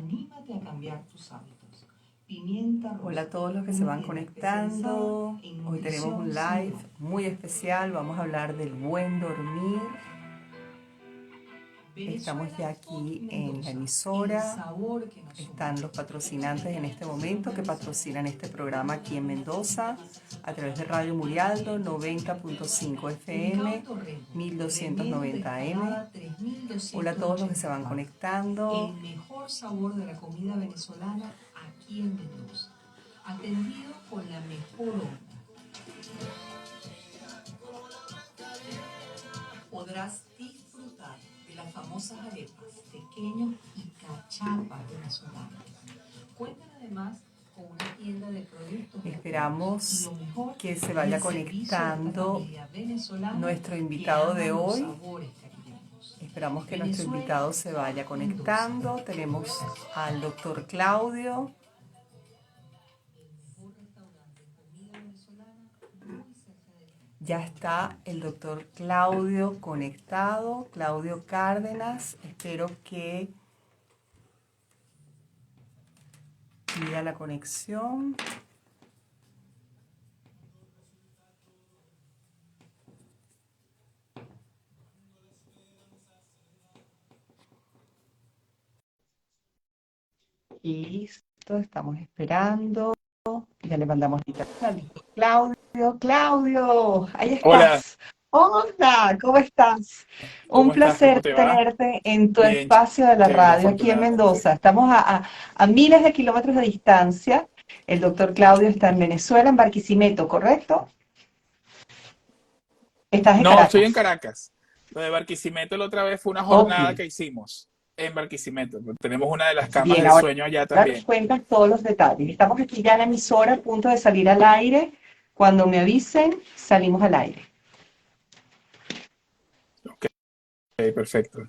Anímate a cambiar tus hábitos. Pimienta rosa. Hola a todos los que se van conectando. Hoy tenemos un live muy especial. Vamos a hablar del buen dormir. Estamos ya aquí en la emisora. Están los patrocinantes en este momento que patrocinan este programa aquí en Mendoza a través de Radio Murialdo 90.5 FM, 1290 AM. Hola a todos los que se van conectando. El mejor sabor de la comida venezolana aquí en Mendoza, atendido con la mejor onda. Podrás disfrutar de las famosas arepas, pequeños y cachapas venezolanas. Cuentan además con una tienda de productos. Esperamos que se vaya conectando nuestro invitado de hoy. Esperamos que nuestro invitado se vaya conectando. Tenemos al doctor Claudio. Ya está el doctor Claudio conectado, Claudio Cárdenas. Espero que pida la conexión. Listo, estamos esperando. Ya le mandamos al Claudio. Claudio, ahí estás. Hola, ¿cómo estás? Un placer tenerte en tu espacio de la radio aquí en Mendoza. Estamos a miles de kilómetros de distancia. El doctor Claudio está en Venezuela, en Barquisimeto, ¿correcto? ¿Estás en Caracas? No, estoy en Caracas. Lo de Barquisimeto la otra vez fue una jornada que hicimos en Barquisimeto. Tenemos una de las camas de sueño allá también. Ahora cuentas todos los detalles. Estamos aquí ya en la emisora a punto de salir al aire. Cuando me avisen, salimos al aire. Ok, perfecto.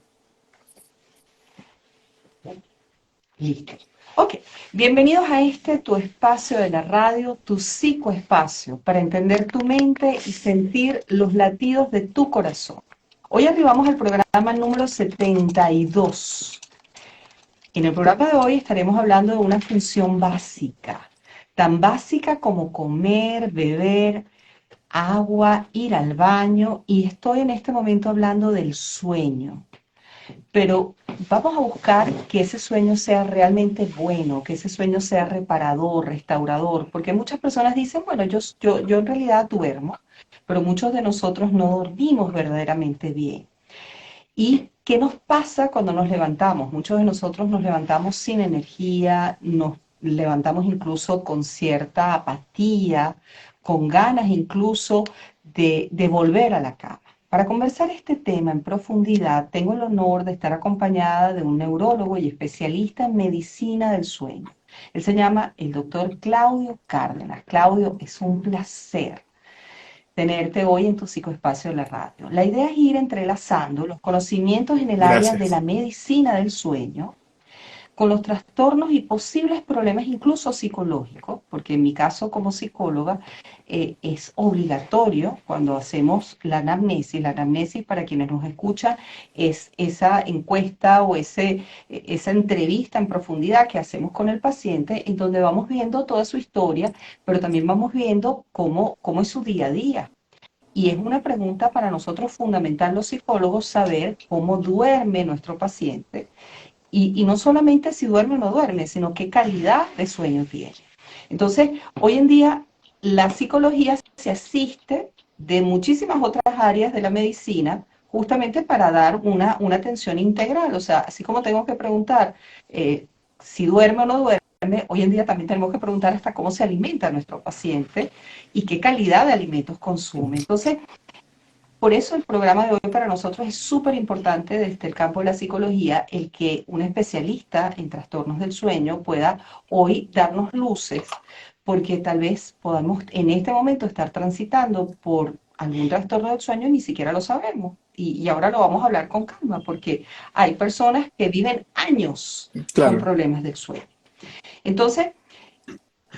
Listo. Ok, bienvenidos a tu espacio de la radio, tu psicoespacio, para entender tu mente y sentir los latidos de tu corazón. Hoy arribamos al programa número 72. En el programa de hoy estaremos hablando de una función básica, tan básica como comer, beber, agua, ir al baño, y estoy en este momento hablando del sueño. Pero vamos a buscar que ese sueño sea realmente bueno, que ese sueño sea reparador, restaurador, porque muchas personas dicen, bueno, yo en realidad duermo, pero muchos de nosotros no dormimos verdaderamente bien. ¿Y qué nos pasa cuando nos levantamos? Muchos de nosotros nos levantamos sin energía, nos levantamos incluso con cierta apatía, con ganas incluso de volver a la cama. Para conversar este tema en profundidad, tengo el honor de estar acompañada de un neurólogo y especialista en medicina del sueño. Él se llama el doctor Claudio Cárdenas. Claudio, es un placer tenerte hoy en tu psicoespacio de la radio. La idea es ir entrelazando los conocimientos en el área de la medicina del sueño con los trastornos y posibles problemas incluso psicológicos, porque en mi caso como psicóloga es obligatorio cuando hacemos la anamnesis. La anamnesis, para quienes nos escuchan, es esa encuesta o esa entrevista en profundidad que hacemos con el paciente, en donde vamos viendo toda su historia, pero también vamos viendo cómo es su día a día. Y es una pregunta para nosotros fundamental los psicólogos saber cómo duerme nuestro paciente. Y no solamente si duerme o no duerme, sino qué calidad de sueño tiene. Entonces, hoy en día la psicología se asiste de muchísimas otras áreas de la medicina justamente para dar una atención integral. O sea, así como tengo que preguntar si duerme o no duerme, hoy en día también tenemos que preguntar hasta cómo se alimenta nuestro paciente y qué calidad de alimentos consume. Entonces, por eso el programa de hoy para nosotros es súper importante desde el campo de la psicología, el que un especialista en trastornos del sueño pueda hoy darnos luces, porque tal vez podamos en este momento estar transitando por algún trastorno del sueño y ni siquiera lo sabemos. Y ahora lo vamos a hablar con calma, porque hay personas que viven años con problemas del sueño. Entonces,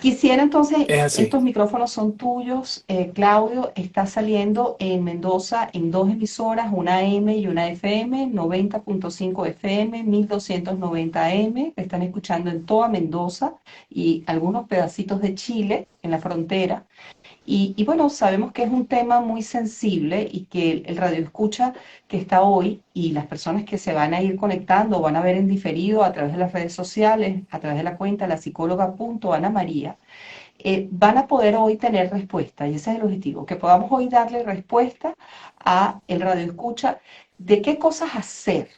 Quisiera entonces, Es así. estos micrófonos son tuyos, Claudio, está saliendo en Mendoza en dos emisoras, una AM y una FM, 90.5 FM, 1290 AM, que están escuchando en toda Mendoza y algunos pedacitos de Chile en la frontera. Y bueno, sabemos que es un tema muy sensible y que el radio escucha que está hoy y las personas que se van a ir conectando o van a ver en diferido a través de las redes sociales, a través de la cuenta la psicóloga.ana María, van a poder hoy tener respuesta y ese es el objetivo, que podamos hoy darle respuesta a el radio escucha de qué cosas hacer.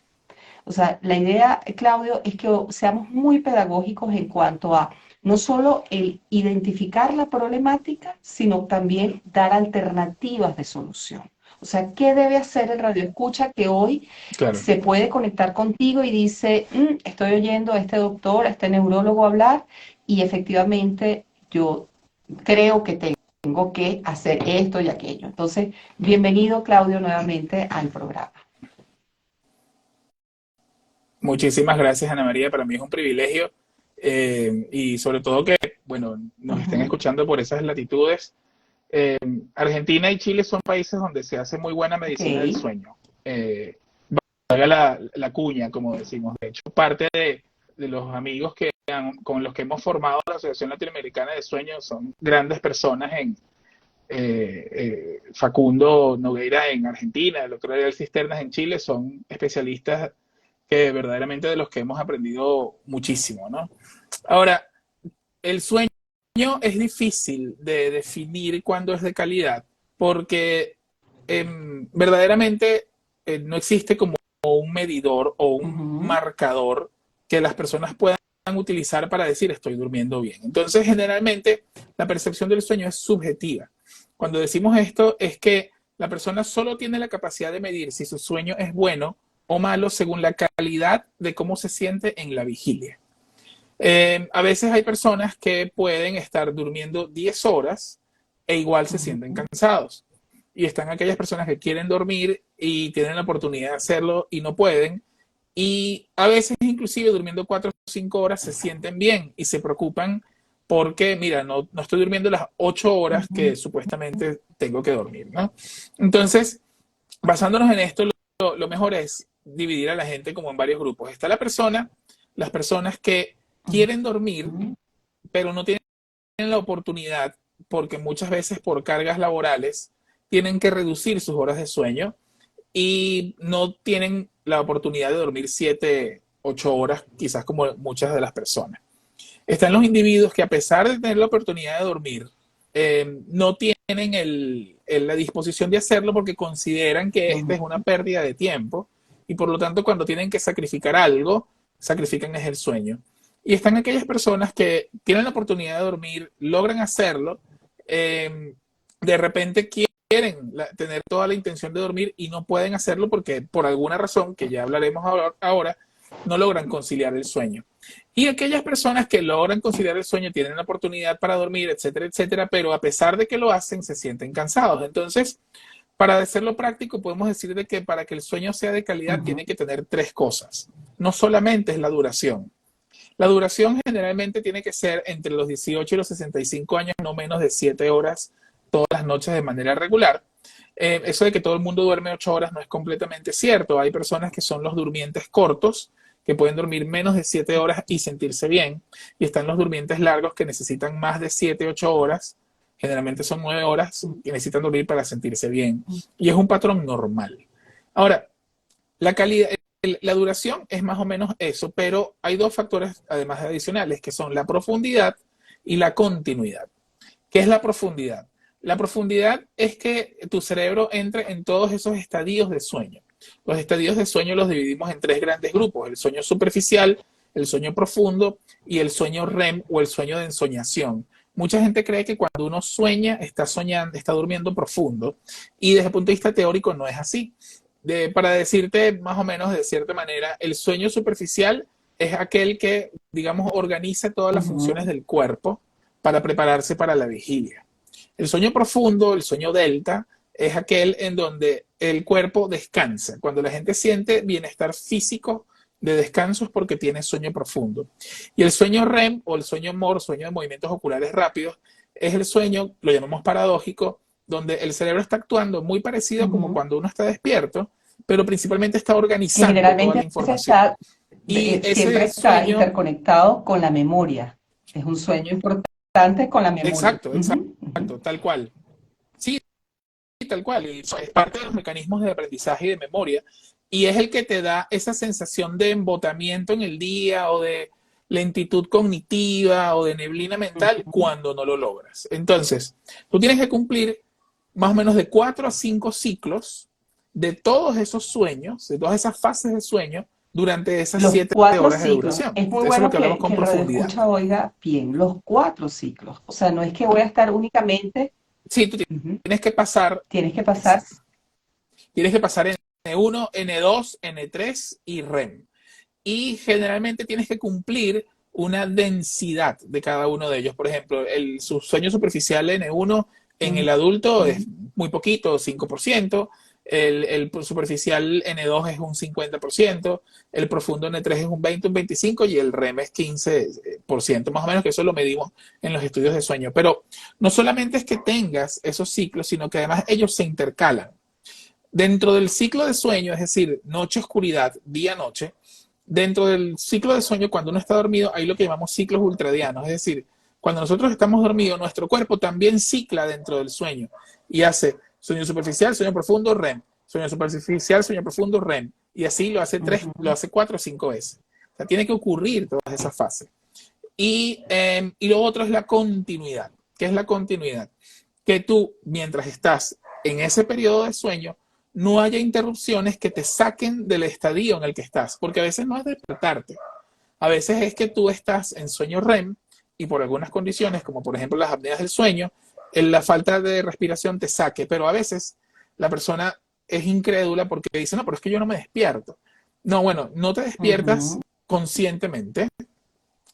O sea, la idea, Claudio, es que seamos muy pedagógicos en cuanto a no solo el identificar la problemática, sino también dar alternativas de solución. O sea, ¿qué debe hacer el radioescucha que hoy Claro. se puede conectar contigo y dice, estoy oyendo a este doctor, a este neurólogo hablar y efectivamente yo creo que tengo que hacer esto y aquello? Entonces, bienvenido, Claudio, nuevamente al programa. Muchísimas gracias, Ana María. Para mí es un privilegio y sobre todo que, bueno, nos estén escuchando por esas latitudes. Argentina y Chile son países donde se hace muy buena medicina del sueño. Valga la cuña, como decimos. De hecho, parte de los amigos con los que hemos formado la Asociación Latinoamericana de Sueño son grandes personas Facundo Nogueira en Argentina, el doctor Ariel Cisternas en Chile, son especialistas que verdaderamente de los que hemos aprendido muchísimo, ¿no? Ahora, el sueño es difícil de definir cuándo es de calidad, porque verdaderamente no existe como un medidor o un marcador que las personas puedan utilizar para decir estoy durmiendo bien. Entonces, generalmente, la percepción del sueño es subjetiva. Cuando decimos esto, es que la persona solo tiene la capacidad de medir si su sueño es bueno o malo según la calidad de cómo se siente en la vigilia. A veces hay personas que pueden estar durmiendo 10 horas e igual se sienten cansados. Y están aquellas personas que quieren dormir y tienen la oportunidad de hacerlo y no pueden. Y a veces inclusive durmiendo 4 o 5 horas se sienten bien y se preocupan porque, mira, no estoy durmiendo las 8 horas que supuestamente tengo que dormir, ¿no? Entonces, basándonos en esto, lo mejor es dividir a la gente como en varios grupos. Está las personas que quieren dormir, pero no tienen la oportunidad porque muchas veces por cargas laborales tienen que reducir sus horas de sueño y no tienen la oportunidad de dormir 7, 8 horas, quizás como muchas de las personas. Están los individuos que a pesar de tener la oportunidad de dormir, no tienen la disposición de hacerlo porque consideran que esta es una pérdida de tiempo y por lo tanto cuando tienen que sacrificar algo, sacrifican es el sueño. Y están aquellas personas que tienen la oportunidad de dormir, logran hacerlo, de repente quieren tener toda la intención de dormir y no pueden hacerlo porque por alguna razón, que ya hablaremos ahora, no logran conciliar el sueño. Y aquellas personas que logran conciliar el sueño tienen la oportunidad para dormir, etcétera, etcétera, pero a pesar de que lo hacen, se sienten cansados. Entonces, para hacerlo práctico, podemos decir de que para que el sueño sea de calidad tiene que tener 3 cosas. No solamente es la duración. La duración generalmente tiene que ser entre los 18 y los 65 años, no menos de 7 horas todas las noches de manera regular. Eso de que todo el mundo duerme 8 horas no es completamente cierto. Hay personas que son los durmientes cortos, que pueden dormir menos de 7 horas y sentirse bien. Y están los durmientes largos que necesitan más de 7, 8 horas. Generalmente son 9 horas que necesitan dormir para sentirse bien. Y es un patrón normal. Ahora, la duración es más o menos eso, pero hay 2 factores además adicionales, que son la profundidad y la continuidad. ¿Qué es la profundidad? La profundidad es que tu cerebro entre en todos esos estadios de sueño. Los estadios de sueño los dividimos en 3 grandes grupos: el sueño superficial, el sueño profundo y el sueño REM o el sueño de ensoñación. Mucha gente cree que cuando uno sueña, está soñando, está durmiendo profundo, y desde el punto de vista teórico no es así. Para decirte más o menos de cierta manera, el sueño superficial es aquel que, digamos, organiza todas las funciones del cuerpo para prepararse para la vigilia. El sueño profundo, el sueño delta, es aquel en donde el cuerpo descansa, cuando la gente siente bienestar físico de descanso es porque tienes sueño profundo. Y el sueño REM o el sueño MOR, sueño de movimientos oculares rápidos, es el sueño, lo llamamos paradójico, donde el cerebro está actuando muy parecido como cuando uno está despierto, pero principalmente está Que organizando toda la generalmente información. Y siempre ese está sueño, interconectado con la memoria. Es un sueño importante con la memoria. exacto, Ujú, ujú. exacto, tal cual. Sí, tal cual. Y es parte de los mecanismos de aprendizaje y de memoria. Y es el que te da esa sensación de embotamiento en el día o de lentitud cognitiva o de neblina mental Ujú. cuando no lo logras. Entonces, tú tienes que cumplir más o menos de 4 a 5 ciclos de todos esos sueños, de todas esas fases de sueño, durante esas Los 7 cuatro horas de ciclos. duración. Es muy Eso es lo bueno que hablamos que con el profundidad. radioescucha oiga bien, los 4 ciclos. O sea, no es que voy a estar únicamente. Sí, tú Ujú. tienes que pasar, Tienes que pasar. tienes que pasar N1, N2, N3 y REM. Y generalmente tienes que cumplir una densidad de cada uno de ellos. Por ejemplo, el sueño superficial N1 en el adulto es Ujú. muy poquito, 5%. El superficial N2 es un 50%, el profundo N3 es un 20, un 25% y el REM es 15%, más o menos, que eso lo medimos en los estudios de sueño. Pero no solamente es que tengas esos ciclos, sino que además ellos se intercalan. Dentro del ciclo de sueño, es decir, noche-oscuridad, día-noche, dentro del ciclo de sueño, cuando uno está dormido, hay lo que llamamos ciclos ultradianos, es decir, cuando nosotros estamos dormidos, nuestro cuerpo también cicla dentro del sueño y hace sueño superficial, sueño profundo, REM, sueño superficial, sueño profundo, REM, y así lo Ujú. hace 4 o 5 veces. O sea, tiene que ocurrir todas esas fases. Y lo otro es la continuidad. ¿Qué es la continuidad? Que tú, mientras estás en ese periodo de sueño, no haya interrupciones que te saquen del estadio en el que estás, porque a veces no es despertarte, a veces es que tú estás en sueño REM y por algunas condiciones, como por ejemplo las apneas del sueño, la falta de respiración te saque, pero a veces la persona es incrédula porque dice, no, pero es que yo no me despierto. No, bueno, no te despiertas Ujú. conscientemente,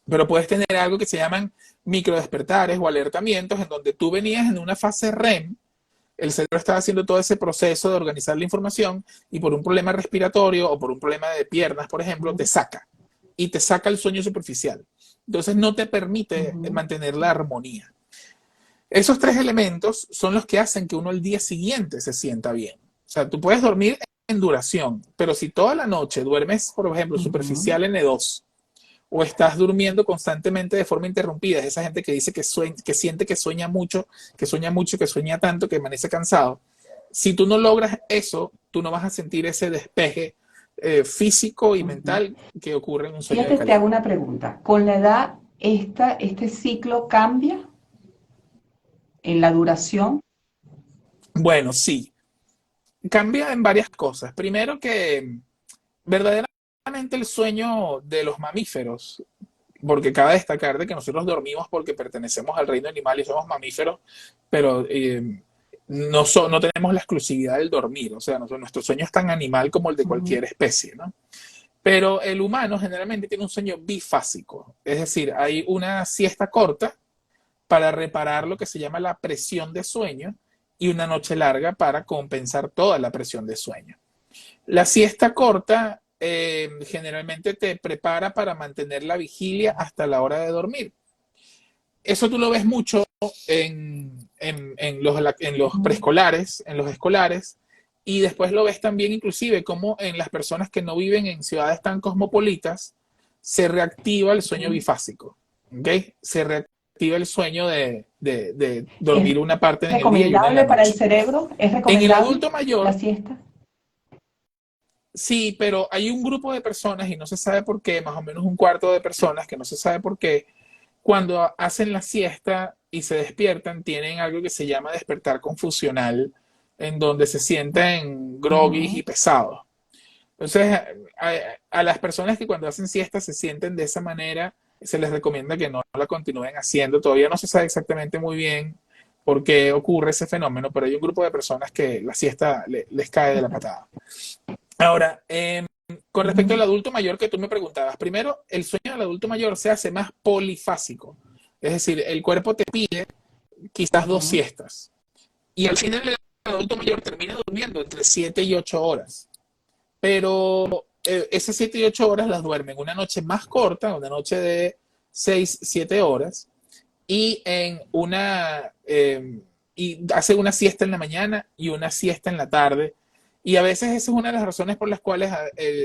pero puedes tener algo que se llaman microdespertares o alertamientos en donde tú venías en una fase REM, el cerebro estaba haciendo todo ese proceso de organizar la información y por un problema respiratorio o por un problema de piernas, por ejemplo, te saca y te saca el sueño superficial. Entonces no te permite Ujú. mantener la armonía. Esos 3 elementos son los que hacen que uno al día siguiente se sienta bien. O sea, tú puedes dormir en duración, pero si toda la noche duermes, por ejemplo, Ujú. superficial N2 o estás durmiendo constantemente de forma interrumpida, es esa gente que dice que siente que sueña mucho, que sueña tanto, que amanece cansado. Si tú no logras eso, tú no vas a sentir ese despeje físico y Ujú. mental que ocurre en un sueño de Fíjate, te calidad. hago una pregunta. ¿Con la edad este ciclo cambia en la duración? Bueno, sí, cambia en varias cosas. Primero que verdaderamente el sueño de los mamíferos, porque cabe destacar de que nosotros dormimos porque pertenecemos al reino animal y somos mamíferos, pero no tenemos la exclusividad del dormir, o sea, nuestro sueño es tan animal como el de Ujú. cualquier especie, ¿no? Pero el humano generalmente tiene un sueño bifásico, es decir, hay una siesta corta para reparar lo que se llama la presión de sueño y una noche larga para compensar toda la presión de sueño. La siesta corta generalmente te prepara para mantener la vigilia hasta la hora de dormir. Eso tú lo ves mucho en los preescolares, en los escolares, y después lo ves también inclusive como en las personas que no viven en ciudades tan cosmopolitas, se reactiva el sueño Ujú. bifásico. ¿Okay? Se reactiva el sueño de ¿Es dormir una parte en el día y una en la recomendable para el noche. cerebro? ¿Es En el recomendable adulto la mayor, siesta? sí, pero hay un grupo de personas, y no se sabe por qué, más o menos un cuarto de personas que no se sabe por qué, cuando hacen la siesta y se despiertan, tienen algo que se llama despertar confusional, en donde se sienten groggy y Ujú. pesados. Entonces, a las personas que cuando hacen siesta se sienten de esa manera, se les recomienda que no la continúen haciendo. Todavía no se sabe exactamente muy bien por qué ocurre ese fenómeno, pero hay un grupo de personas que la siesta les cae de la patada. Ahora, con respecto al Ujú. adulto mayor que tú me preguntabas, primero, el sueño del adulto mayor se hace más polifásico. Es decir, el cuerpo te pide quizás 2 siestas. Y al final el adulto mayor termina durmiendo entre 7 y 8 horas. Pero esas 7 y 8 horas las duermen una noche más corta, una noche de 6, 7 horas, y y hace una siesta en la mañana y una siesta en la tarde. Y a veces esa es una de las razones por las cuales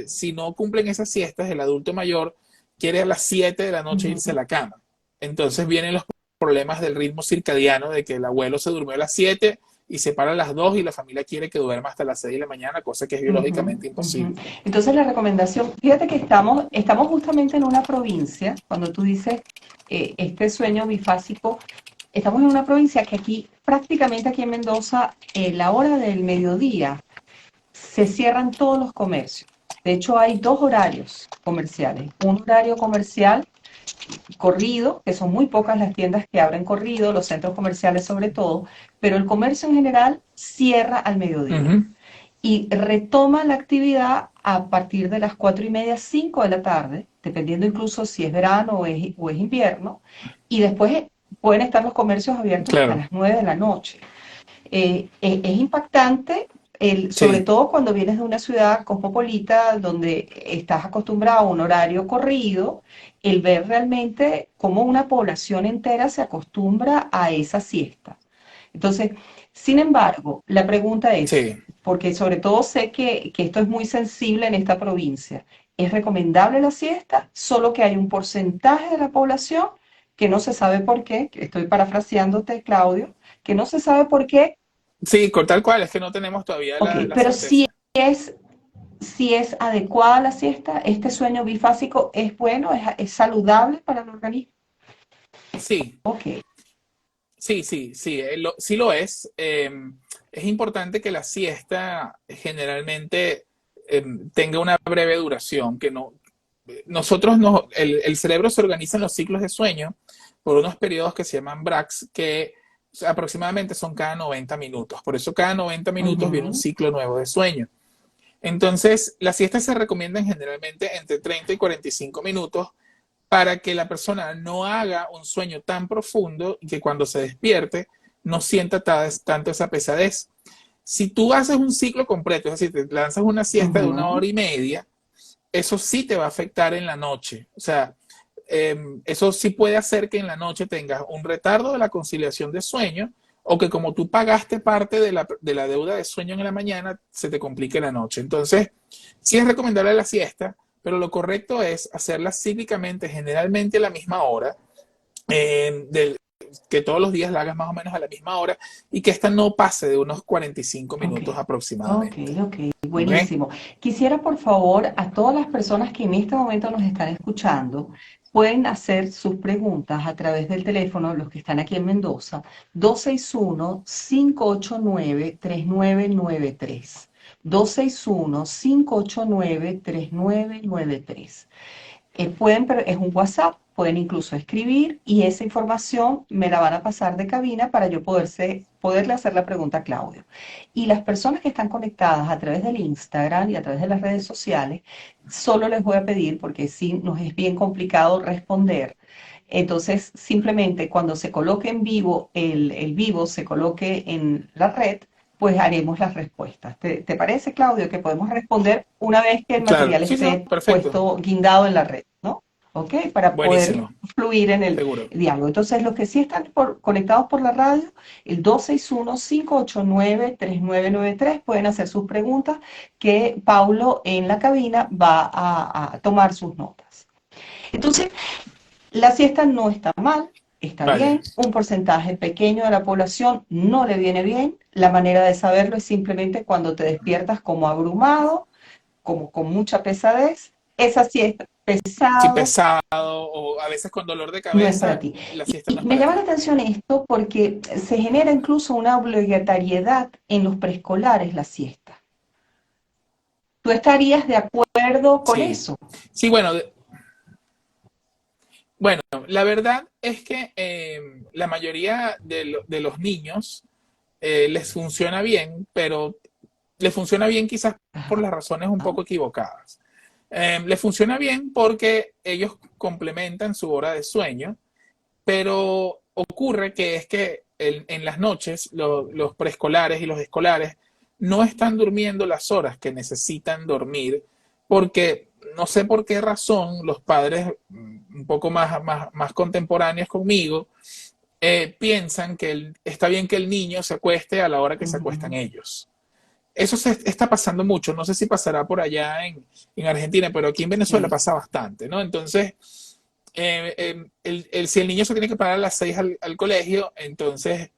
si no cumplen esas siestas, el adulto mayor quiere a las 7 de la noche irse a la cama. Entonces vienen los problemas del ritmo circadiano, de que el abuelo se durmió a las 7 y se para a las 2 y la familia quiere que duerma hasta las 6 de la mañana, cosa que es biológicamente imposible. Entonces la recomendación, fíjate que estamos justamente en una provincia, cuando tú dices este sueño bifásico, estamos en una provincia que aquí, prácticamente aquí en Mendoza, la hora del mediodía, se cierran todos los comercios. De hecho, hay dos horarios comerciales. Un horario comercial corrido, que son muy pocas las tiendas que abren corrido, los centros comerciales sobre todo, pero el comercio en general cierra al mediodía. Y retoma la actividad a partir de las 4:30, 5 de la tarde, dependiendo incluso si es verano o es invierno, y después pueden estar los comercios abiertos hasta las 9 de la noche. Es impactante, sobre todo cuando vienes de una ciudad cosmopolita donde estás acostumbrado a un horario corrido, el ver realmente cómo una población entera se acostumbra a esa siesta. Entonces, sin embargo, la pregunta es, porque sobre todo sé que esto es muy sensible en esta provincia, ¿es recomendable la siesta? Solo que hay un porcentaje de la población que no se sabe por qué, estoy parafraseándote, Claudio, que no se sabe por qué. Sí, tal cual, es que no tenemos todavía la Pero certeza. si es adecuada la siesta, este sueño bifásico es bueno, es saludable para el organismo. Sí. Ok. Sí, sí lo es. Es importante que la siesta generalmente tenga una breve duración, que no, el cerebro se organiza en los ciclos de sueño por unos periodos que se llaman BRACs, que aproximadamente son cada 90 minutos. Por eso cada 90 minutos viene un ciclo nuevo de sueño. Entonces, las siestas se recomiendan generalmente entre 30 y 45 minutos para que la persona no haga un sueño tan profundo y que cuando se despierte no sienta tanto esa pesadez. Si tú haces un ciclo completo, es decir, te lanzas una siesta de 1 hora y media, eso sí te va a afectar en la noche. O sea, eso sí puede hacer que en la noche tengas un retardo de la conciliación de sueño o que como tú pagaste parte de la deuda de sueño en la mañana, se te complique la noche. Entonces, sí es recomendable la siesta, pero lo correcto es hacerla cíclicamente, generalmente a la misma hora, que todos los días la hagas más o menos a la misma hora y que esta no pase de unos 45 minutos aproximadamente. Ok, buenísimo. Quisiera, por favor, a todas las personas que en este momento nos están escuchando, pueden hacer sus preguntas a través del teléfono, los que están aquí en Mendoza, 261-589-3993. 261-589-3993. Es un WhatsApp, pueden incluso escribir y esa información me la van a pasar de cabina para yo poderle hacer la pregunta a Claudio. Y las personas que están conectadas a través del Instagram y a través de las redes sociales, solo les voy a pedir, porque sí nos es bien complicado responder, entonces simplemente cuando se coloque en vivo, el vivo se coloque en la red, pues haremos las respuestas. ¿Te parece, Claudio, que podemos responder una vez que el material esté puesto, guindado en la red, ¿no? ¿Ok? Para poder fluir en el diálogo. Entonces, los que sí están conectados por la radio, el 261-589-3993, pueden hacer sus preguntas que Paulo en la cabina va a tomar sus notas. Entonces, la siesta no está mal. Está bien, un porcentaje pequeño de la población no le viene bien. La manera de saberlo es simplemente cuando te despiertas como abrumado, como con mucha pesadez. Esa siesta pesado o a veces con dolor de cabeza. No es para ti. La siesta no es para ti. Me llama la atención esto porque se genera incluso una obligatoriedad en los preescolares la siesta. ¿Tú estarías de acuerdo con eso? Sí, bueno. Bueno, la verdad es que la mayoría de los niños les funciona bien, pero les funciona bien quizás por las razones un poco equivocadas. Les funciona bien porque ellos complementan su hora de sueño, pero ocurre que es que en las noches los preescolares y los escolares no están durmiendo las horas que necesitan dormir porque no sé por qué razón los padres un poco más contemporáneos conmigo piensan que está bien que el niño se acueste a la hora que se acuestan ellos. Eso se está pasando mucho, no sé si pasará por allá en Argentina, pero aquí en Venezuela pasa bastante, ¿no? Entonces, si el niño se tiene que parar a las 6 al colegio, entonces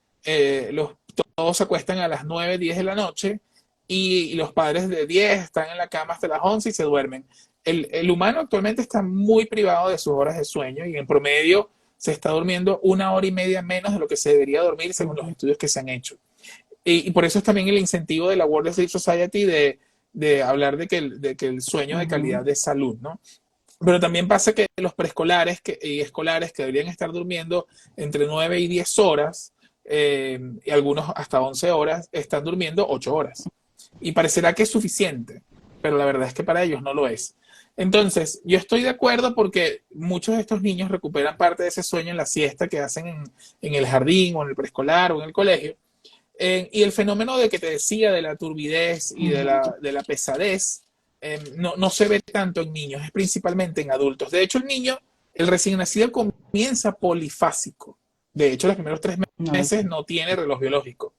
todos se acuestan a las 9, 10 de la noche y los padres de 10 están en la cama hasta las 11 y se duermen. El humano actualmente está muy privado de sus horas de sueño y en promedio se está durmiendo 1 hora y media menos de lo que se debería dormir según los estudios que se han hecho. Y por eso es también el incentivo de la World Sleep Society de hablar de que el sueño de calidad de salud, ¿no? Pero también pasa que los preescolares y escolares que deberían estar durmiendo entre 9 y 10 horas, y algunos hasta 11 horas, están durmiendo 8 horas. Y parecerá que es suficiente, pero la verdad es que para ellos no lo es. Entonces, yo estoy de acuerdo porque muchos de estos niños recuperan parte de ese sueño en la siesta que hacen en el jardín o en el preescolar o en el colegio. Y el fenómeno de que te decía de la turbidez y de la pesadez no se ve tanto en niños, es principalmente en adultos. De hecho, el recién nacido comienza polifásico. De hecho, los primeros 3 meses no tiene reloj biológico.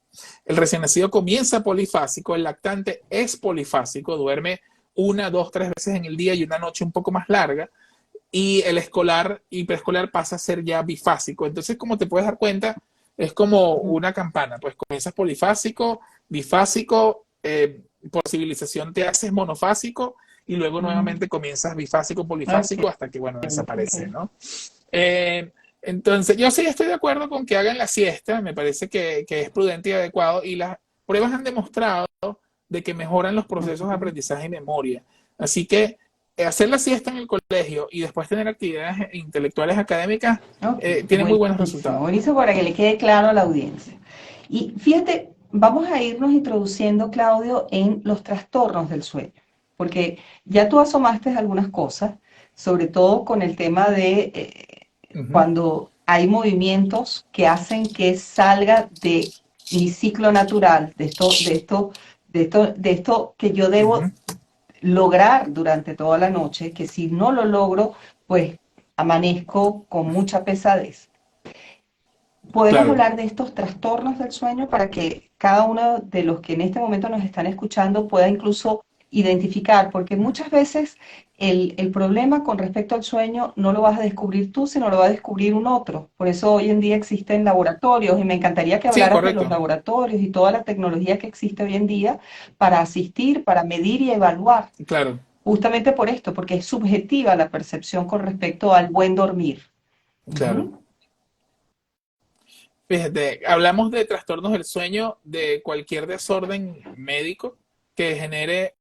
El recién nacido comienza polifásico, el lactante es polifásico, duerme 1, 2, 3 veces en el día y una noche un poco más larga. Y el escolar y preescolar pasa a ser ya bifásico. Entonces, como te puedes dar cuenta, es como una campana, pues comienzas polifásico, bifásico, por civilización te haces monofásico y luego nuevamente comienzas bifásico, polifásico hasta que, bueno, desaparece, ¿no? Entonces, yo sí estoy de acuerdo con que hagan la siesta, me parece que es prudente y adecuado y las pruebas han demostrado de que mejoran los procesos de aprendizaje y memoria. Así que hacer la siesta en el colegio y después tener actividades intelectuales académicas tiene muy buenos resultados. Buenísimo, para que le quede claro a la audiencia. Y fíjate, vamos a irnos introduciendo, Claudio, en los trastornos del sueño, porque ya tú asomaste algunas cosas, sobre todo con el tema de cuando hay movimientos que hacen que salga de mi ciclo natural, de esto que yo debo lograr durante toda la noche, que si no lo logro, pues amanezco con mucha pesadez. Podemos hablar de estos trastornos del sueño para que cada uno de los que en este momento nos están escuchando pueda incluso identificar, porque muchas veces el problema con respecto al sueño no lo vas a descubrir tú, sino lo va a descubrir un otro. Por eso hoy en día existen laboratorios y me encantaría que hablaras de los laboratorios y toda la tecnología que existe hoy en día para asistir, para medir y evaluar. Claro. Justamente por esto, porque es subjetiva la percepción con respecto al buen dormir. Claro. Fíjate, hablamos de trastornos del sueño, de cualquier desorden médico que genere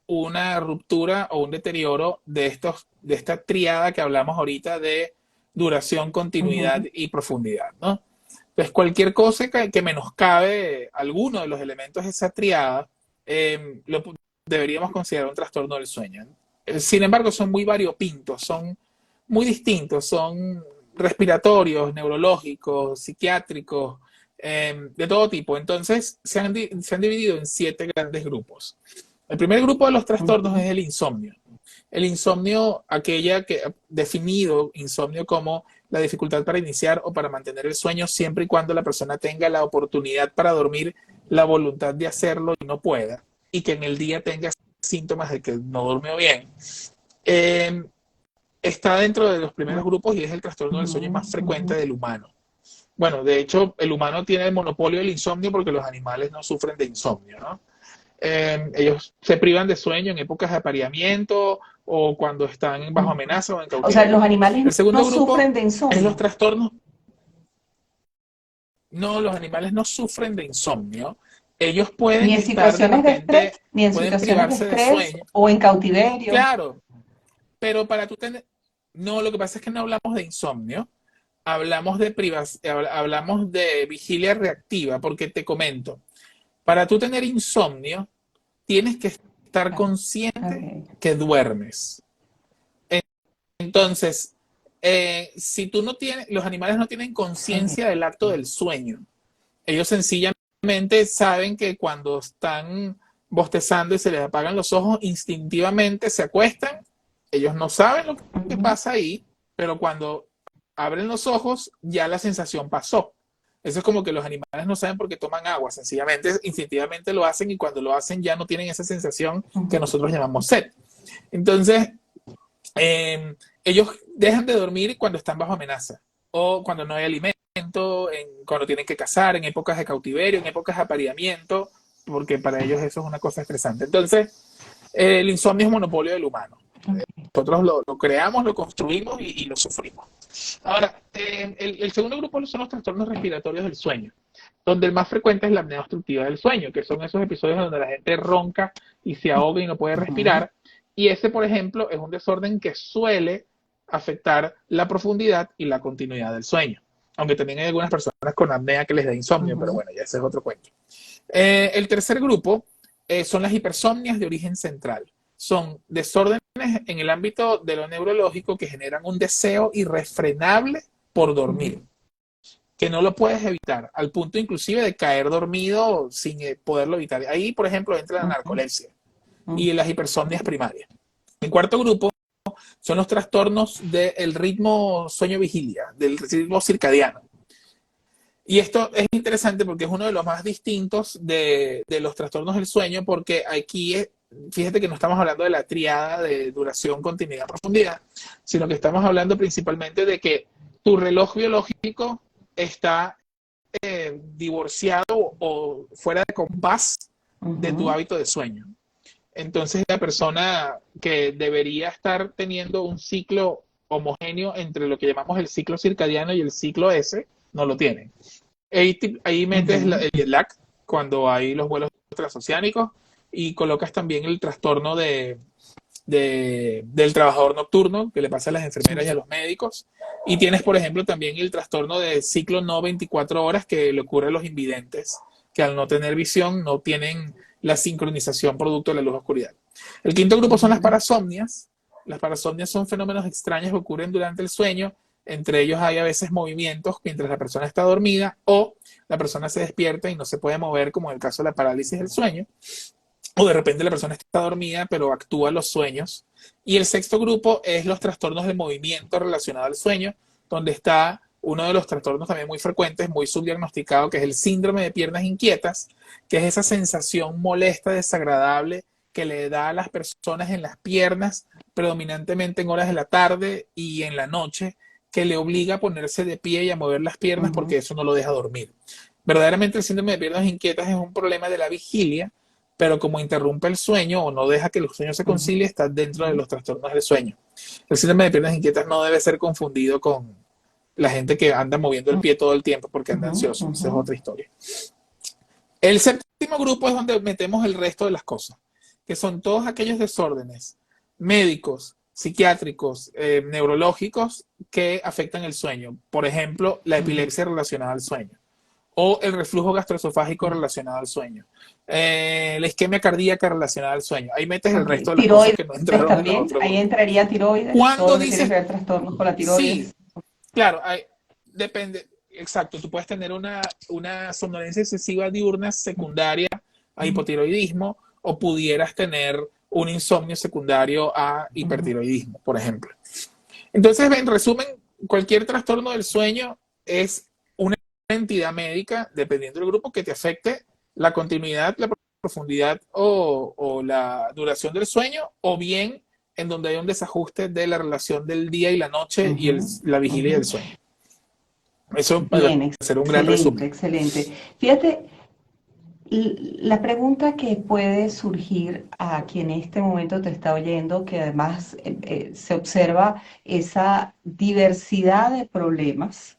una ruptura o un deterioro de esta tríada que hablamos ahorita de duración, continuidad y profundidad, ¿no? Entonces, cualquier cosa que menoscabe alguno de los elementos de esa tríada, deberíamos considerar un trastorno del sueño. Sin embargo, son muy variopintos, son muy distintos, son respiratorios, neurológicos, psiquiátricos, de todo tipo. Entonces, se han dividido en 7 grandes grupos. El primer grupo de los trastornos es el insomnio. El insomnio, definido insomnio como la dificultad para iniciar o para mantener el sueño siempre y cuando la persona tenga la oportunidad para dormir, la voluntad de hacerlo y no pueda, y que en el día tenga síntomas de que no durmió bien. Está dentro de los primeros grupos y es el trastorno del sueño más frecuente del humano. Bueno, de hecho, el humano tiene el monopolio del insomnio porque los animales no sufren de insomnio, ¿no? Ellos se privan de sueño en épocas de apareamiento o cuando están bajo amenaza o en cautiverio. O sea, los animales no sufren de insomnio. Es los trastornos. No, los animales no sufren de insomnio. Ellos pueden ni en situaciones de estrés, ni en situaciones de estrés o en cautiverio. Claro, pero para tú tener... No, lo que pasa es que no hablamos de insomnio, hablamos de vigilia reactiva, porque te comento, para tú tener insomnio, tienes que estar consciente que duermes. Entonces, si tú no tienes, los animales no tienen conciencia del acto del sueño. Ellos sencillamente saben que cuando están bostezando y se les apagan los ojos, instintivamente se acuestan, ellos no saben lo que pasa ahí, pero cuando abren los ojos ya la sensación pasó. Eso es como que los animales no saben por qué toman agua, sencillamente, instintivamente lo hacen y cuando lo hacen ya no tienen esa sensación que nosotros llamamos sed. Entonces, ellos dejan de dormir cuando están bajo amenaza o cuando no hay alimento, cuando tienen que cazar, en épocas de cautiverio, en épocas de apareamiento, porque para ellos eso es una cosa estresante. Entonces, el insomnio es monopolio del humano. Nosotros lo creamos, lo construimos y lo sufrimos. Ahora, el segundo grupo son los trastornos respiratorios del sueño, donde el más frecuente es la apnea obstructiva del sueño, que son esos episodios donde la gente ronca y se ahoga y no puede respirar. Y ese, por ejemplo, es un desorden que suele afectar la profundidad y la continuidad del sueño. Aunque también hay algunas personas con apnea que les da insomnio, pero bueno, ya ese es otro cuento. El tercer grupo son las hipersomnias de origen central. Son desórdenes en el ámbito de lo neurológico que generan un deseo irrefrenable por dormir, que no lo puedes evitar, al punto inclusive de caer dormido sin poderlo evitar. Ahí, por ejemplo, entra la narcolepsia y las hipersomnias primarias. El cuarto grupo son los trastornos del ritmo sueño-vigilia, del ritmo circadiano. Y esto es interesante porque es uno de los más distintos de los trastornos del sueño, porque aquí, fíjate que no estamos hablando de la triada de duración, continuidad, profundidad, sino que estamos hablando principalmente de que tu reloj biológico está divorciado o fuera de compás de tu hábito de sueño. Entonces la persona que debería estar teniendo un ciclo homogéneo entre lo que llamamos el ciclo circadiano y el ciclo S, no lo tiene. Ahí metes el jet lag cuando hay los vuelos transoceánicos y colocas también el trastorno del trabajador nocturno que le pasa a las enfermeras y a los médicos. Y tienes, por ejemplo, también el trastorno de ciclo no 24 horas que le ocurre a los invidentes, que al no tener visión no tienen la sincronización producto de la luz-oscuridad. El quinto grupo son las parasomnias. Las parasomnias son fenómenos extraños que ocurren durante el sueño. Entre ellos hay a veces movimientos mientras la persona está dormida o la persona se despierta y no se puede mover, como en el caso de la parálisis del sueño. O de repente la persona está dormida pero actúa los sueños. Y el sexto grupo es los trastornos de movimiento relacionados al sueño, donde está uno de los trastornos también muy frecuentes, muy subdiagnosticado, que es el síndrome de piernas inquietas, que es esa sensación molesta, desagradable que le da a las personas en las piernas, predominantemente en horas de la tarde y en la noche, que le obliga a ponerse de pie y a mover las piernas porque eso no lo deja dormir. Verdaderamente el síndrome de piernas inquietas es un problema de la vigilia, pero como interrumpe el sueño o no deja que el sueño se concilie, está dentro de los trastornos del sueño. El síndrome de piernas inquietas no debe ser confundido con la gente que anda moviendo el pie todo el tiempo porque anda ansioso. Esa es otra historia. El séptimo grupo es donde metemos el resto de las cosas, que son todos aquellos desórdenes médicos, psiquiátricos, neurológicos que afectan el sueño. Por ejemplo, la epilepsia relacionada al sueño o el reflujo gastroesofágico relacionado al sueño, la isquemia cardíaca relacionada al sueño. Ahí metes el resto de las cosas que no entraron también, en otro grupo. ahí entraría tiroides. ¿Cuándo dices? Ver trastornos con la tiroides. Sí, claro, depende. Exacto, tú puedes tener una somnolencia excesiva diurna secundaria a hipotiroidismo o pudieras tener un insomnio secundario a hipertiroidismo, por ejemplo. Entonces, en resumen, cualquier trastorno del sueño es una entidad médica, dependiendo del grupo, que te afecte la continuidad, la profundidad o la duración del sueño, o bien en donde hay un desajuste de la relación del día y la noche y la vigilia del sueño. Eso puede ser un gran resumen. Excelente. Fíjate, la pregunta que puede surgir a quien en este momento te está oyendo, que además se observa esa diversidad de problemas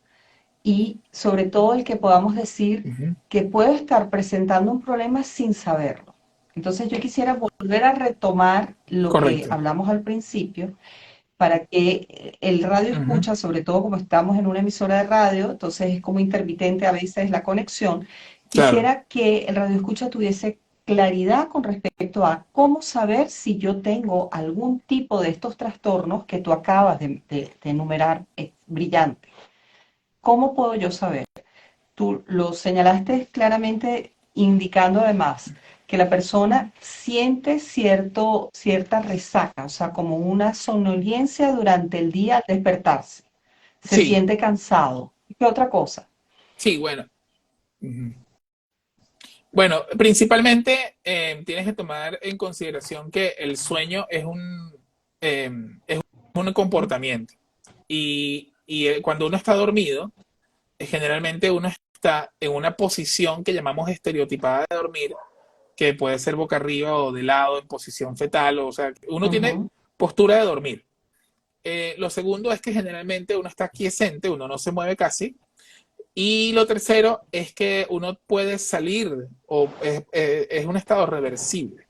y sobre todo el que podamos decir que puedo estar presentando un problema sin saberlo. Entonces yo quisiera volver a retomar lo que hablamos al principio, para que el radio escucha, sobre todo como estamos en una emisora de radio, entonces es como intermitente a veces la conexión. Quisiera que el radio escucha tuviese claridad con respecto a cómo saber si yo tengo algún tipo de estos trastornos que tú acabas de enumerar, brillante. ¿Cómo puedo yo saber? Tú lo señalaste claramente, indicando además que la persona siente cierta resaca, o sea, como una somnolencia durante el día al despertarse. Se Sí, siente cansado. ¿Qué otra cosa? sí, bueno. Ujú. Bueno, principalmente tienes que tomar en consideración que el sueño es un comportamiento. Y cuando uno está dormido, generalmente uno está en una posición que llamamos estereotipada de dormir, que puede ser boca arriba o de lado, en posición fetal, o sea, uno tiene Ujú, postura de dormir. Lo segundo es que generalmente uno está quiescente, uno no se mueve casi. Y lo tercero es que uno puede salir o es un estado reversible.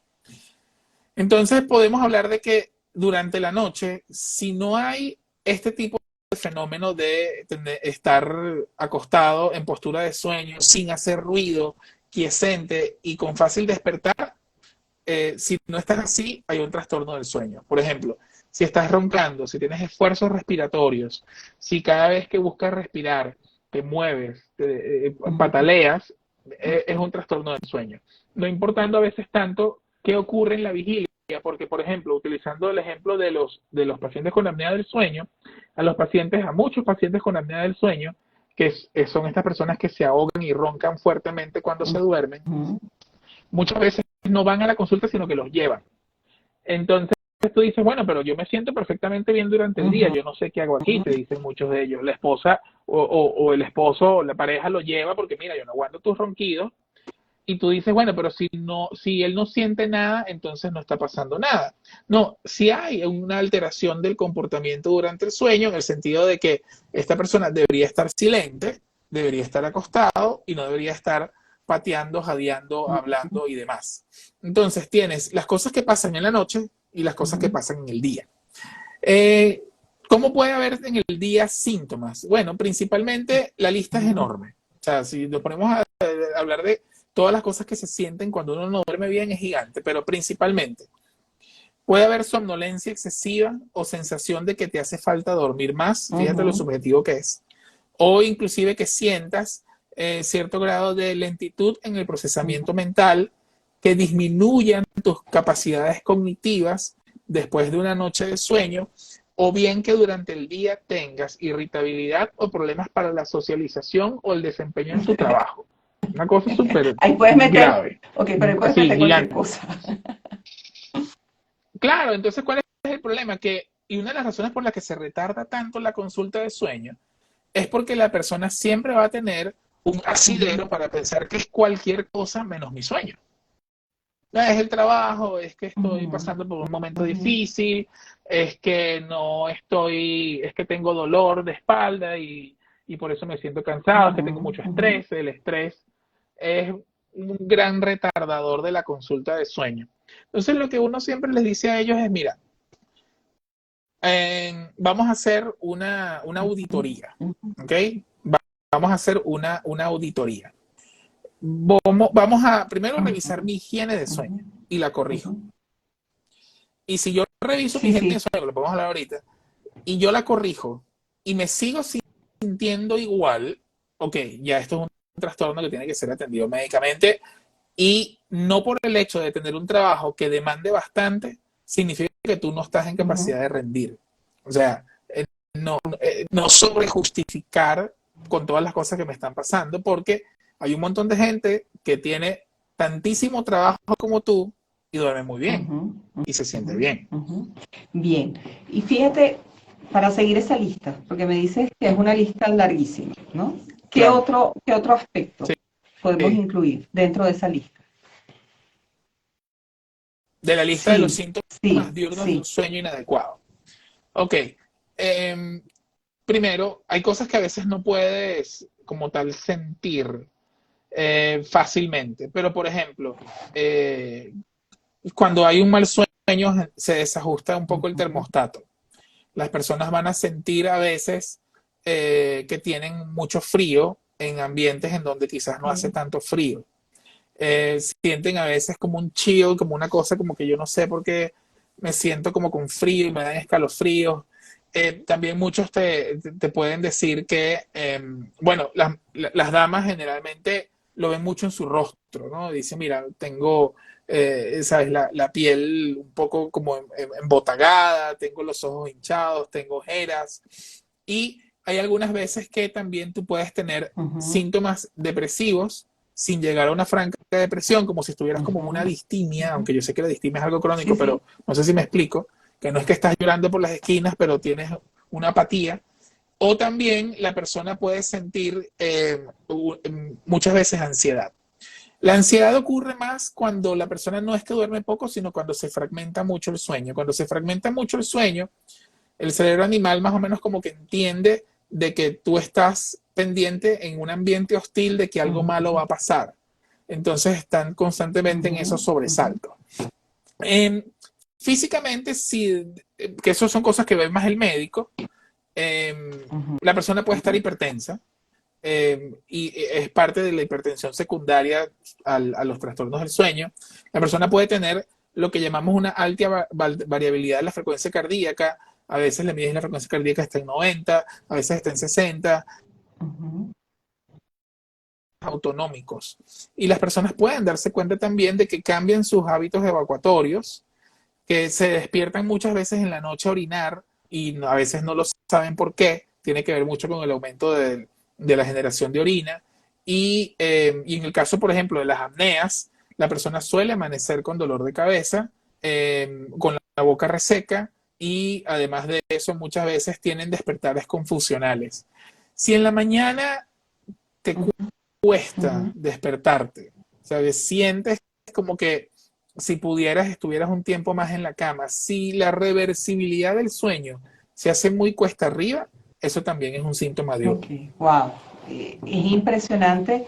Entonces podemos hablar de que durante la noche, si no hay este tipo de fenómeno de estar acostado en postura de sueño, sin hacer ruido, quiescente y con fácil despertar, si no estás así, hay un trastorno del sueño. Por ejemplo, si estás roncando, si tienes esfuerzos respiratorios, si cada vez que buscas respirar te mueves, ujú, pataleas, es un trastorno del sueño. No importando a veces tanto qué ocurre en la vigilia, porque, por ejemplo, utilizando el ejemplo de los pacientes con apnea del sueño, a muchos pacientes con apnea del sueño, son estas personas que se ahogan y roncan fuertemente cuando se duermen, ujú, muchas veces no van a la consulta, sino que los llevan. Entonces tú dices, bueno, pero yo me siento perfectamente bien durante el día, ujú, yo no sé qué hago aquí, ujú. te dicen muchos de ellos. La esposa o el esposo o la pareja lo lleva porque, mira, yo no aguanto tus ronquidos. Y tú dices, bueno, pero si él no siente nada, entonces no está pasando nada. No, si hay una alteración del comportamiento durante el sueño, en el sentido de que esta persona debería estar silente, debería estar acostado y no debería estar pateando, jadeando, hablando y demás. Entonces tienes las cosas que pasan en la noche y las cosas que Ujú, pasan en el día. Eh, ¿Cómo puede haber en el día síntomas? Bueno, principalmente la lista es ujú, enorme. O sea, si nos ponemos a hablar de todas las cosas que se sienten cuando uno no duerme bien es gigante, pero principalmente puede haber somnolencia excesiva o sensación de que te hace falta dormir más, fíjate lo ujú, subjetivo que es, o inclusive que sientas cierto grado de lentitud en el ujú. procesamiento mental, que disminuyan tus capacidades cognitivas después de una noche de sueño, o bien que durante el día tengas irritabilidad o problemas para la socialización o el desempeño en tu trabajo. Una cosa súper Ahí puedes meter, grave, ok, pero ahí puedes así, meter cualquier gigante. cosa. Claro, entonces, ¿cuál es el problema? Y una de las razones por las que se retarda tanto la consulta de sueño es porque la persona siempre va a tener un Ujú, asidero para pensar que es cualquier cosa menos mi sueño. Es el trabajo, es que estoy ujú, pasando por un momento ujú, difícil, es que no estoy, es que tengo dolor de espalda y por eso me siento cansado, es que tengo ujú, mucho ujú. estrés, el estrés es un gran retardador de la consulta de sueño. Entonces lo que uno siempre les dice a ellos es, mira, vamos a hacer una auditoría, ¿ok? Vamos a hacer una auditoría. Vamos a primero revisar mi higiene de sueño y la corrijo. Y si yo reviso mi Sí, higiene de sí. sueño, lo podemos hablar ahorita, y yo la corrijo y me sigo sintiendo igual, ok, ya esto es un trastorno que tiene que ser atendido médicamente y no por el hecho de tener un trabajo que demande bastante, significa que tú no estás en Ujú, capacidad de rendir. O sea, no sobre justificar con todas las cosas que me están pasando, porque hay un montón de gente que tiene tantísimo trabajo como tú y duerme muy bien ujú, y se siente ujú, bien. ujú. Bien. Y fíjate, para seguir esa lista, porque me dices que es una lista larguísima, ¿no? Claro. Qué otro aspecto Sí. podemos incluir dentro de esa lista? De la lista de los Sí, síntomas sí, diurnos de un sí. sueño inadecuado. Ok. Eh, Primero, hay cosas que a veces no puedes como tal sentir fácilmente, pero por ejemplo, cuando hay un mal sueño se desajusta un poco el Ujú, termostato. Las personas van a sentir a veces que tienen mucho frío en ambientes en donde quizás no hace sí, tanto frío. Sienten a veces como un chill, como una cosa como que yo no sé por qué me siento como con frío y me dan escalofríos. También muchos te pueden decir que, bueno, las damas generalmente lo ven mucho en su rostro, ¿no? Dice, mira, tengo, ¿sabes? La piel un poco como embotagada, tengo los ojos hinchados, tengo ojeras. Y hay algunas veces que también tú puedes tener síntomas depresivos sin llegar a una franca depresión, como si estuvieras como en una distimia, aunque yo sé que la distimia es algo crónico, Sí, pero sí. no sé si me explico, que no es que estás llorando por las esquinas, pero tienes una apatía. O también la persona puede sentir muchas veces ansiedad. La ansiedad ocurre más cuando la persona no es que duerme poco, sino cuando se fragmenta mucho el sueño. Cuando se fragmenta mucho el sueño, el cerebro animal más o menos como que entiende de que tú estás pendiente en un ambiente hostil de que algo malo va a pasar. Entonces están constantemente en esos sobresaltos. Eh, Físicamente, sí, que eso son cosas que ve más el médico, la persona puede estar hipertensa, y es parte de la hipertensión secundaria a los trastornos del sueño. La persona puede tener lo que llamamos una alta variabilidad de la frecuencia cardíaca. A veces le miden la frecuencia cardíaca está en 90, a veces está en 60, autonómicos. Y las personas pueden darse cuenta también de que cambian sus hábitos evacuatorios, que se despiertan muchas veces en la noche a orinar y a veces no lo saben por qué. Tiene que ver mucho con el aumento de la generación de orina. Y en el caso, por ejemplo, de las apneas, la persona suele amanecer con dolor de cabeza, con la boca reseca y además de eso muchas veces tienen despertares confusionales. Si en la mañana te cuesta despertarte, ¿sabes? Sientes como que si pudieras estuvieras un tiempo más en la cama. Si la reversibilidad del sueño se hace muy cuesta arriba, eso también es un síntoma de Ok, un. wow. Es impresionante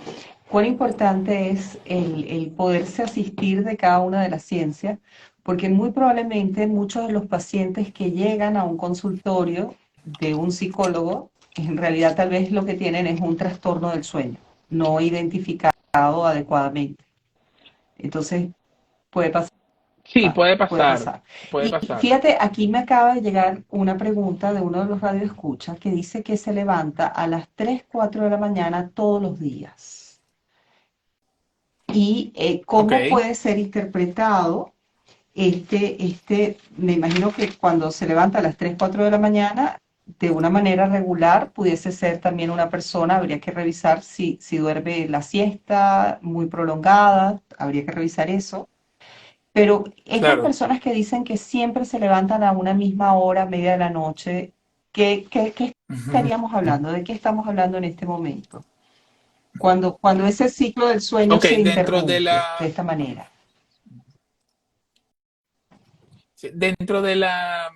cuán importante es el poderse asistir de cada una de las ciencias, porque muy probablemente muchos de los pacientes que llegan a un consultorio de un psicólogo, en realidad tal vez lo que tienen es un trastorno del sueño, no identificado adecuadamente. Entonces, puede pasar. Sí, puede Puede pasar, pasar. puede Y pasar. fíjate, aquí me acaba de llegar una pregunta de uno de los radioescuchas que dice que se levanta a las 3 4 de la mañana todos los días. Y Ok, cómo puede ser interpretado me imagino que cuando se levanta a las 3 4 de la mañana, de una manera regular, pudiese ser también una persona, habría que revisar si duerme la siesta muy prolongada, habría que revisar eso. Pero estas claro. personas que dicen que siempre se levantan a una misma hora, media de la noche, ¿qué estaríamos hablando? ¿De qué estamos hablando en este momento? Cuando ese ciclo del sueño Ok, se dentro de interrumpe de la, esta manera. dentro de la,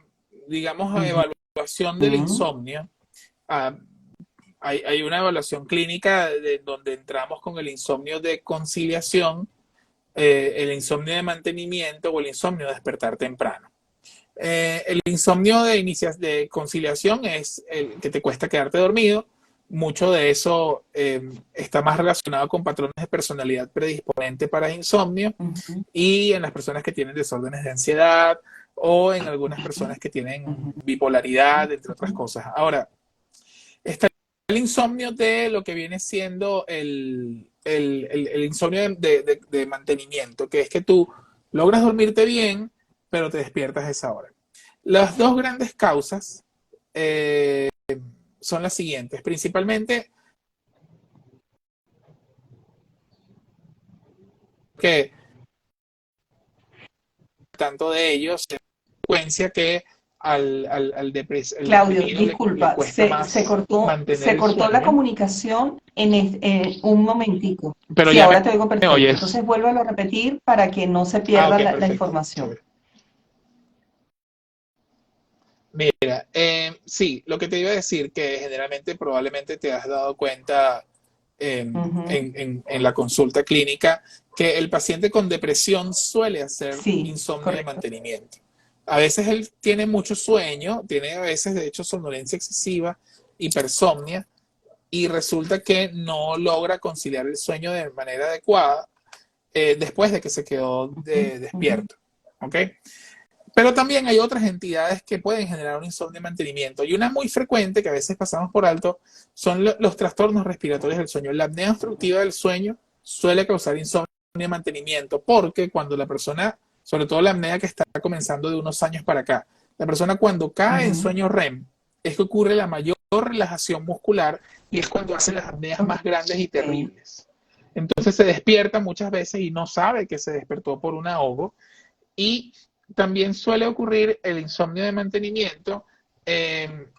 digamos, Ujú, evaluación del insomnio, ah, hay una evaluación clínica donde entramos con el insomnio de conciliación, el insomnio de mantenimiento o el insomnio de despertar temprano. El insomnio de conciliación es el que te cuesta quedarte dormido. Mucho de eso está más relacionado con patrones de personalidad predisponente para insomnio ujú, y en las personas que tienen desórdenes de ansiedad o en algunas personas que tienen ujú, bipolaridad, entre otras cosas. Ahora, está el insomnio de lo que viene siendo el insomnio de mantenimiento, que es que tú logras dormirte bien, pero te despiertas a esa hora. Las dos grandes causas son las siguientes. Principalmente que tanto de ellos se frecuencia que al Claudio, deprimido le disculpa, cuesta más mantener se el cortó la sueño, comunicación en un momentico. pero Sí, ya ahora te oigo me perfecto. oyes. Entonces vuélvelo a repetir para que no se Ah, pierda ok, la perfecto. información. Chévere. Mira, sí, lo que te iba a decir, que generalmente probablemente te has dado cuenta Ujú, en la consulta clínica que el paciente con depresión suele hacer sí, insomnio de correcto. mantenimiento. A veces él tiene mucho sueño, tiene a veces de hecho somnolencia excesiva, hipersomnia, y resulta que no logra conciliar el sueño de manera adecuada después de que se quedó Ujú, ujú. despierto. ¿Ok? Pero también hay otras entidades que pueden generar un insomnio de mantenimiento. Y una muy frecuente, que a veces pasamos por alto, son los trastornos respiratorios del sueño. La apnea obstructiva del sueño suele causar insomnio de mantenimiento, porque cuando la persona, sobre todo la apnea que está comenzando de unos años para acá, la persona cuando cae en sueño REM, es que ocurre la mayor relajación muscular y es cuando hace las apneas más grandes y terribles. Entonces se despierta muchas veces y no sabe que se despertó por un ahogo. Y también suele ocurrir el insomnio de mantenimiento,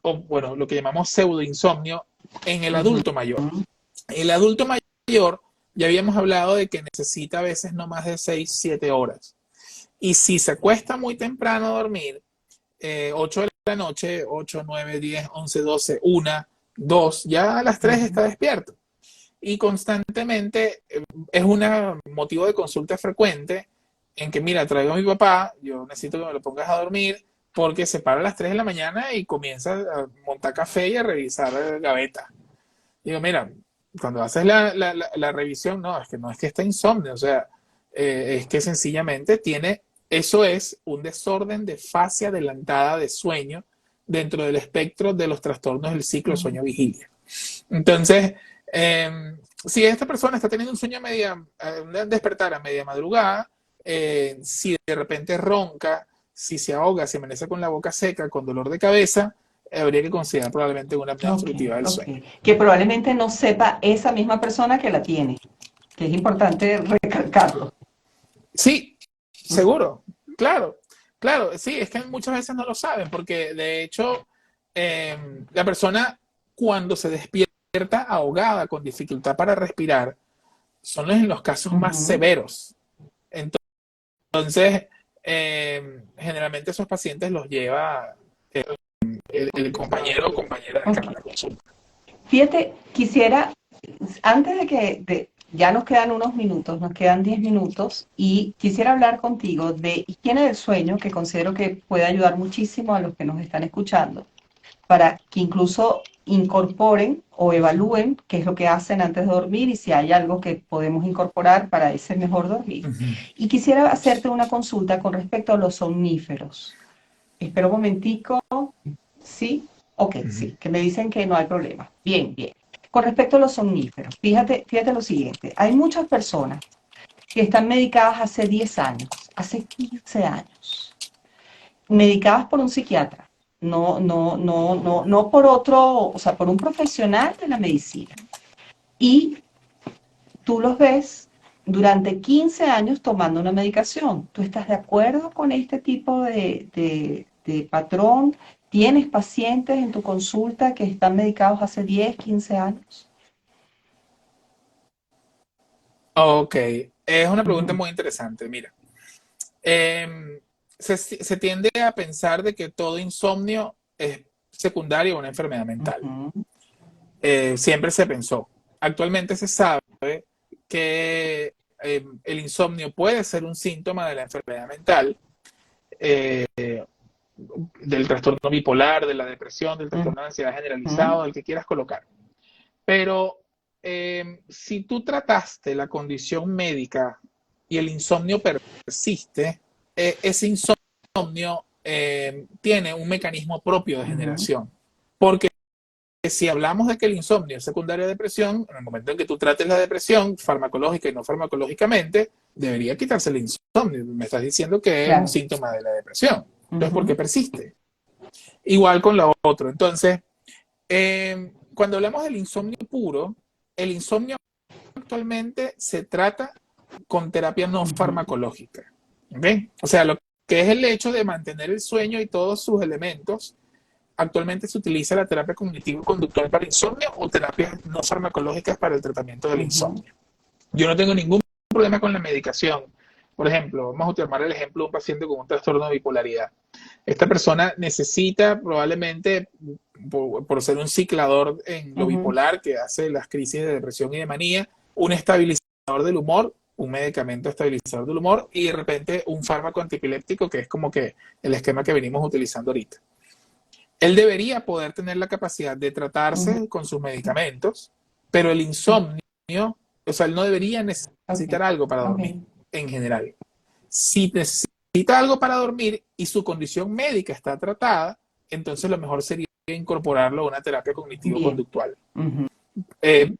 o bueno, lo que llamamos pseudoinsomnio en el adulto mayor. El adulto mayor, ya habíamos hablado de que necesita a veces no más de 6, 7 horas. Y si se acuesta muy temprano a dormir, 8 de la noche, 8, 9, 10, 11, 12, 1, 2, ya a las 3 está despierto. Y constantemente es un motivo de consulta frecuente en que, mira, traigo a mi papá, yo necesito que me lo pongas a dormir, porque se para a las 3 de la mañana y comienza a montar café y a revisar gaveta. Digo, mira, cuando haces la revisión, no, es que está insomnio, o sea, es que sencillamente tiene, eso es un desorden de fase adelantada de sueño dentro del espectro de los trastornos del ciclo sueño-vigilia. Entonces, si esta persona está teniendo un sueño un despertar a media madrugada, si de repente ronca, si se ahoga, si amanece con la boca seca, con dolor de cabeza, habría que considerar probablemente una apnea obstructiva del sueño. Que probablemente no sepa esa misma persona que la tiene, que es importante recalcarlo. Sí, seguro, claro, sí, es que muchas veces no lo saben, porque de hecho la persona cuando se despierta ahogada, con dificultad para respirar, son en los casos más severos. Entonces, generalmente esos pacientes los lleva el compañero o compañera de cámara de consulta. Fíjate, quisiera, antes de que ya nos quedan unos minutos, nos quedan 10 minutos, y quisiera hablar contigo de higiene del sueño, que considero que puede ayudar muchísimo a los que nos están escuchando, para que incluso incorporen o evalúen qué es lo que hacen antes de dormir y si hay algo que podemos incorporar para ese mejor dormir. Y quisiera hacerte una consulta con respecto a los somníferos. Espera un momentico. ¿Sí? Ok, sí, que me dicen que no hay problema. Bien, bien. Con respecto a los somníferos, fíjate lo siguiente. Hay muchas personas que están medicadas hace 10 años, hace 15 años, medicadas por un psiquiatra. No por otro, o sea, por un profesional de la medicina. Y tú los ves durante 15 años tomando una medicación. ¿Tú estás de acuerdo con este tipo de patrón? ¿Tienes pacientes en tu consulta que están medicados hace 10, 15 años? Ok, es una pregunta muy interesante. Mira, se tiende a pensar de que todo insomnio es secundario a una enfermedad mental. Siempre se pensó. Actualmente se sabe que el insomnio puede ser un síntoma de la enfermedad mental, del trastorno bipolar, de la depresión, del trastorno de ansiedad generalizado, del que quieras colocar. Pero si tú trataste la condición médica y el insomnio persiste, ese insomnio tiene un mecanismo propio de generación. Porque si hablamos de que el insomnio es secundario a depresión, en el momento en que tú trates la depresión farmacológica y no farmacológicamente, debería quitarse el insomnio. Me estás diciendo que es un síntoma de la depresión. Entonces, ¿por qué persiste? Igual con lo otro. Entonces, cuando hablamos del insomnio puro, el insomnio actualmente se trata con terapia no farmacológica. ¿Okay? O sea, lo que es el hecho de mantener el sueño y todos sus elementos, actualmente se utiliza la terapia cognitivo-conductual para insomnio o terapias no farmacológicas para el tratamiento del insomnio. Yo no tengo ningún problema con la medicación. Por ejemplo, vamos a tomar el ejemplo de un paciente con un trastorno de bipolaridad. Esta persona necesita probablemente, por ser un ciclador en lo bipolar que hace las crisis de depresión y de manía, un estabilizador del humor, un medicamento estabilizador del humor y de repente un fármaco antipiléptico, que es como que el esquema que venimos utilizando ahorita. Él debería poder tener la capacidad de tratarse con sus medicamentos, pero el insomnio, o sea, él no debería necesitar algo para dormir en general. Si necesita algo para dormir y su condición médica está tratada, entonces lo mejor sería incorporarlo a una terapia cognitivo-conductual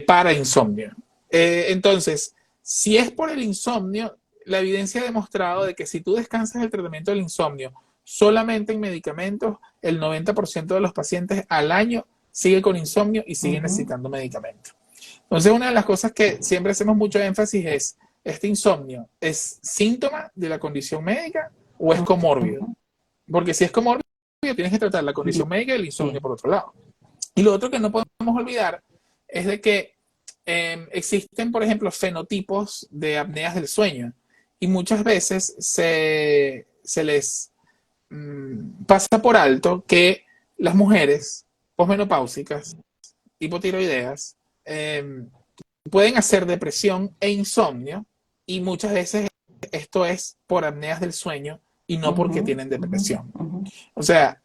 para insomnio. Entonces, Si es por el insomnio, la evidencia ha demostrado de que si tú descansas el tratamiento del insomnio solamente en medicamentos, el 90% de los pacientes al año sigue con insomnio y sigue necesitando medicamentos. Entonces, una de las cosas que siempre hacemos mucho énfasis es, ¿este insomnio es síntoma de la condición médica o es comórbido? Porque si es comórbido, tienes que tratar la condición médica y el insomnio por otro lado. Y lo otro que no podemos olvidar es de que existen, por ejemplo, fenotipos de apneas del sueño y muchas veces se les pasa por alto que las mujeres posmenopáusicas, hipotiroideas, pueden hacer depresión e insomnio y muchas veces esto es por apneas del sueño y no porque tienen depresión. O sea,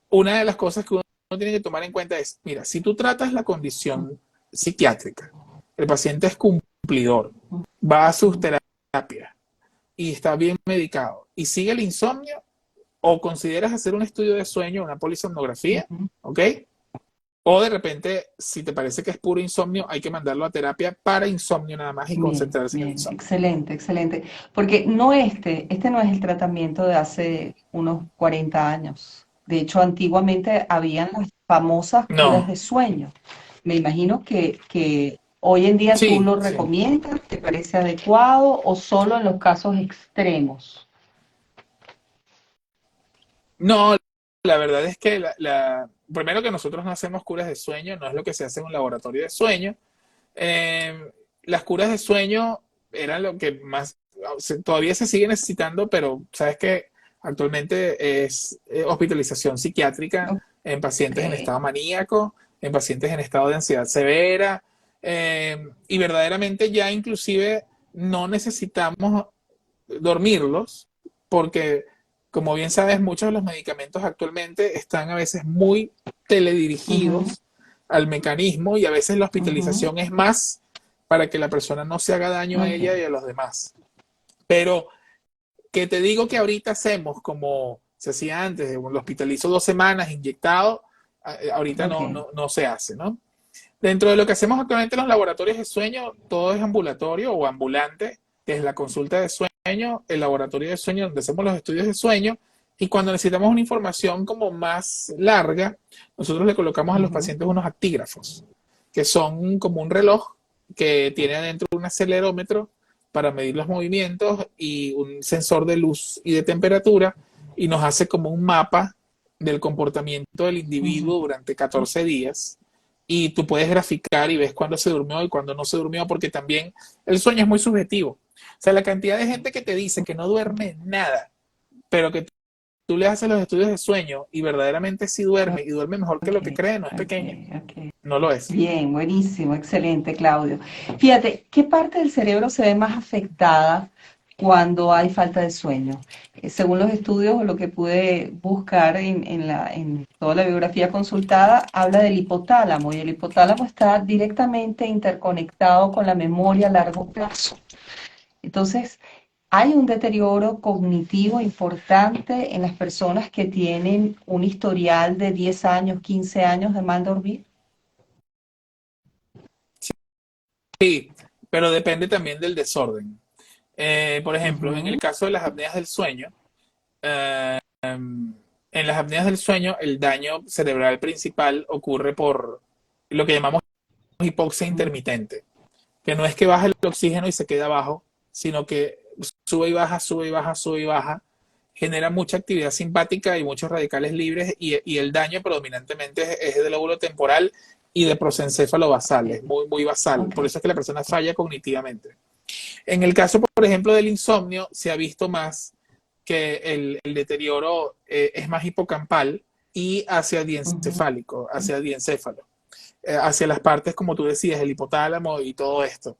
una de las cosas que uno tiene que tomar en cuenta es, mira, si tú tratas la condición psiquiátrica, el paciente es cumplidor, va a sus terapias y está bien medicado y sigue el insomnio, o consideras hacer un estudio de sueño, una polisomnografía, ¿ok? O de repente, si te parece que es puro insomnio, hay que mandarlo a terapia para insomnio nada más y concentrarse en el insomnio. Excelente, excelente. Porque no este no es el tratamiento de hace unos 40 años. De hecho, antiguamente habían las famosas curas de sueño. Me imagino que hoy en día tú lo recomiendas, ¿te parece adecuado o solo en los casos extremos? No, la verdad es que primero que nosotros no hacemos curas de sueño, no es lo que se hace en un laboratorio de sueño. Las curas de sueño eran lo que más, todavía se sigue necesitando, pero sabes que actualmente es hospitalización psiquiátrica en pacientes en estado maníaco, en pacientes en estado de ansiedad severa, y verdaderamente ya inclusive no necesitamos dormirlos porque, como bien sabes, muchos de los medicamentos actualmente están a veces muy teledirigidos al mecanismo y a veces la hospitalización es más para que la persona no se haga daño a ella y a los demás. Pero que te digo que ahorita hacemos como se hacía antes, lo hospitalizo 2 semanas inyectado, ahorita no se hace, ¿no? Dentro de lo que hacemos actualmente en los laboratorios de sueño, todo es ambulatorio o ambulante, que es la consulta de sueño, el laboratorio de sueño donde hacemos los estudios de sueño, y cuando necesitamos una información como más larga, nosotros le colocamos a los pacientes unos actígrafos, que son como un reloj que tiene adentro un acelerómetro para medir los movimientos y un sensor de luz y de temperatura, y nos hace como un mapa del comportamiento del individuo durante 14 días. Y tú puedes graficar y ves cuándo se durmió y cuándo no se durmió, porque también el sueño es muy subjetivo. O sea, la cantidad de gente que te dice que no duerme nada, pero que tú le haces los estudios de sueño y verdaderamente sí duerme y duerme mejor que lo que cree, no es pequeña. No lo es. Bien, buenísimo, excelente, Claudio. Fíjate, ¿qué parte del cerebro se ve más afectada cuando hay falta de sueño? Según los estudios o lo que pude buscar en toda la bibliografía consultada, habla del hipotálamo, y el hipotálamo está directamente interconectado con la memoria a largo plazo. Entonces, hay un deterioro cognitivo importante en las personas que tienen un historial de 10 años, 15 años de mal dormir. Sí, pero depende también del desorden. Por ejemplo, en el caso de las apneas del sueño, en las apneas del sueño, el daño cerebral principal ocurre por lo que llamamos hipoxia intermitente, que no es que baja el oxígeno y se queda abajo, sino que sube y baja, sube y baja, sube y baja, genera mucha actividad simpática y muchos radicales libres, y el daño predominantemente es del lóbulo temporal y de prosencéfalo basal, es muy, muy basal. Por eso es que la persona falla cognitivamente. En el caso, por ejemplo, del insomnio, se ha visto más que el deterioro es más hipocampal y hacia diencefálico, hacia diencéfalo, hacia las partes, como tú decías, el hipotálamo y todo esto.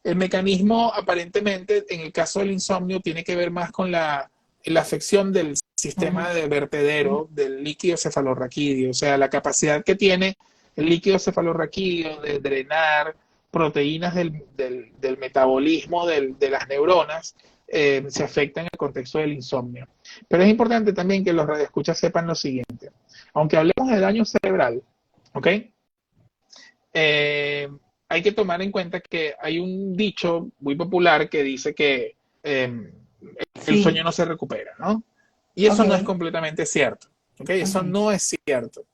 El mecanismo, aparentemente, en el caso del insomnio, tiene que ver más con la afección del sistema de vertedero del líquido cefalorraquídeo, o sea, la capacidad que tiene el líquido cefalorraquídeo de drenar proteínas del metabolismo de las neuronas, se afecta en el contexto del insomnio. Pero es importante también que los radioescuchas sepan lo siguiente. Aunque hablemos de daño cerebral, ¿ok? hay que tomar en cuenta que hay un dicho muy popular que dice que el sueño Sí, no se recupera, ¿no? Y ok, eso no es completamente cierto, ¿ok? Eso ok. no es cierto.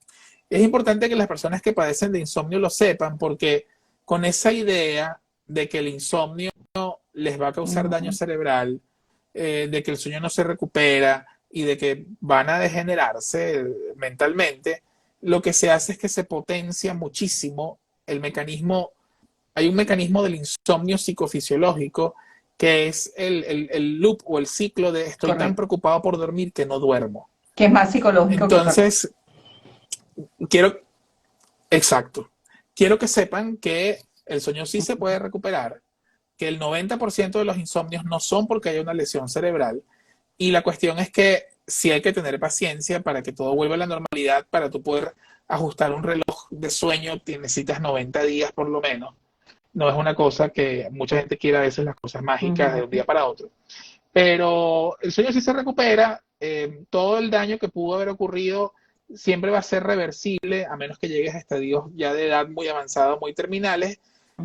Es importante que las personas que padecen de insomnio lo sepan porque con esa idea de que el insomnio les va a causar daño Ujú. cerebral, de que el sueño no se recupera y de que van a degenerarse mentalmente, lo que se hace es que se potencia muchísimo el mecanismo. Hay un mecanismo del insomnio psicofisiológico que es el loop o el ciclo de estoy tan Correcto. preocupado por dormir que no duermo. Que es más psicológico que otra cosa. Entonces, quiero, exacto, quiero que sepan que el sueño sí se puede recuperar, que el 90% de los insomnios no son porque haya una lesión cerebral, y la cuestión es que sí hay que tener paciencia para que todo vuelva a la normalidad, para tú poder ajustar un reloj de sueño, necesitas 90 días por lo menos. No es una cosa que mucha gente quiere a veces las cosas mágicas de un Ujú. día para otro. Pero el sueño sí se recupera, todo el daño que pudo haber ocurrido siempre va a ser reversible, a menos que llegues a estadios ya de edad muy avanzados, muy terminales,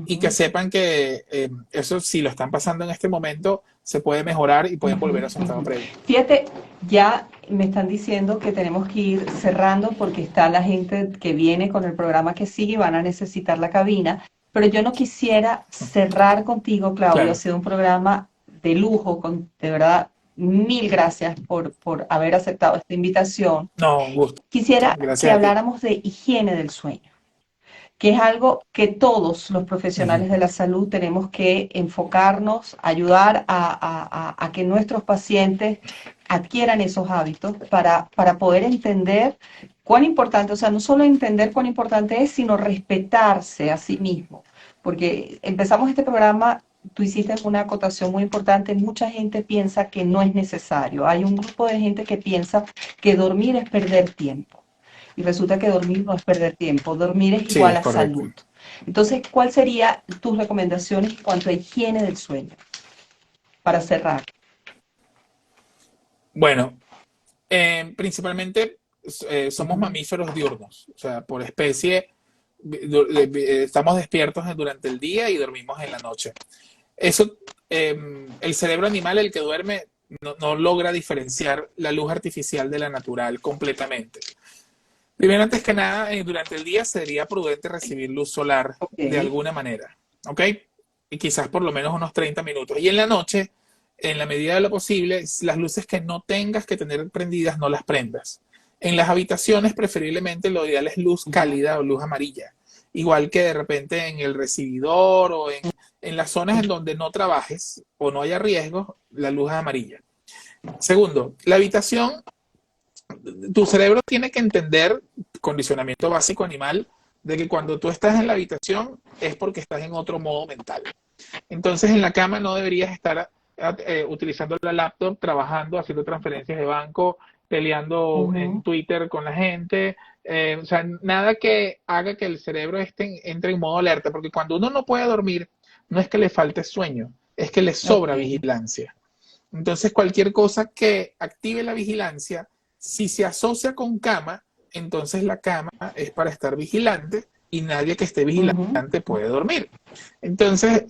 y que Ujú. sepan que eso si lo están pasando en este momento, se puede mejorar y pueden Ujú, volver a su estado ujú. previo. Fíjate, ya me están diciendo que tenemos que ir cerrando porque está la gente que viene con el programa que sigue y van a necesitar la cabina, pero yo no quisiera cerrar contigo, Claudio. Ha Claro, sido un programa de lujo, de verdad, mil gracias por haber aceptado esta invitación. no, un gusto. Quisiera que Gracias a ti. habláramos de higiene del sueño, que es algo que todos los Uh -huh. profesionales de la salud tenemos que enfocarnos, ayudar a que nuestros pacientes adquieran esos hábitos para poder entender cuán importante, o sea, no solo entender cuán importante es, sino respetarse a sí mismo. Porque empezamos este programa, tú hiciste una acotación muy importante, mucha gente piensa que no es necesario. Hay un grupo de gente que piensa que dormir es perder tiempo. Y resulta que dormir no es perder tiempo, dormir es Sí, igual es a correcto. salud. Entonces, ¿cuáles serían tus recomendaciones en cuanto a higiene del sueño? Para cerrar. Bueno, principalmente somos Ujú, mamíferos diurnos, o sea, por especie estamos despiertos durante el día y dormimos en la noche. Eso, el cerebro animal, el que duerme, no logra diferenciar la luz artificial de la natural completamente. Primero, antes que nada, durante el día sería prudente recibir luz solar ok. de alguna manera, ¿ok? Y quizás por lo menos unos 30 minutos. Y en la noche, en la medida de lo posible, las luces que no tengas que tener prendidas, no las prendas. En las habitaciones, preferiblemente, lo ideal es luz Ujú, cálida o luz amarilla. Igual que de repente en el recibidor o en las zonas en donde no trabajes o no haya riesgo, la luz es amarilla. Segundo, la habitación, tu cerebro tiene que entender, condicionamiento básico animal, de que cuando tú estás en la habitación es porque estás en otro modo mental. Entonces en la cama no deberías estar utilizando la laptop, trabajando, haciendo transferencias de banco, peleando en ujú, Twitter con la gente. O sea, nada que haga que el cerebro entre en modo alerta, porque cuando uno no puede dormir, no es que le falte sueño, es que le ok. sobra vigilancia. Entonces, cualquier cosa que active la vigilancia, si se asocia con cama, entonces la cama es para estar vigilante y nadie que esté Ujú, vigilante puede dormir. Entonces,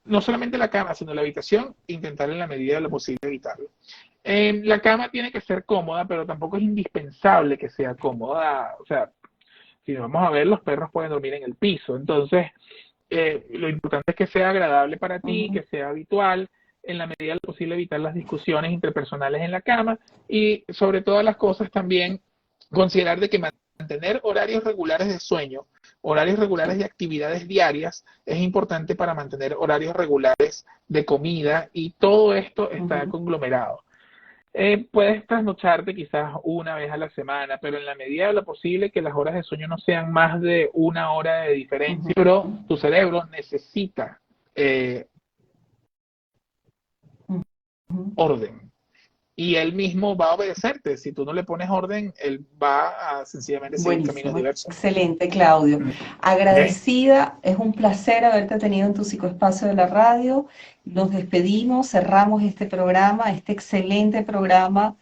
no solamente la cama, sino la habitación, intentar en la medida de lo posible evitarlo. La cama tiene que ser cómoda, pero tampoco es indispensable que sea cómoda. O sea, si vamos a ver, los perros pueden dormir en el piso. Entonces, lo importante es que sea agradable para ti, ujú, que sea habitual, en la medida de lo posible evitar las discusiones interpersonales en la cama y sobre todas las cosas también considerar de que mantener horarios regulares de sueño, horarios regulares de actividades diarias es importante para mantener horarios regulares de comida y todo esto está ujú, conglomerado. Puedes trasnocharte quizás una vez a la semana, pero en la medida de lo posible que las horas de sueño no sean más de una hora de diferencia, ujú, pero tu cerebro necesita eh, ujú. orden y él mismo va a obedecerte. Si tú no le pones orden, él va a sencillamente seguir caminos Buenísimo, diversos. excelente, Claudio. ¿Okay? Agradecida, es un placer haberte tenido en tu psicoespacio de la radio. Nos despedimos, cerramos este programa, este excelente programa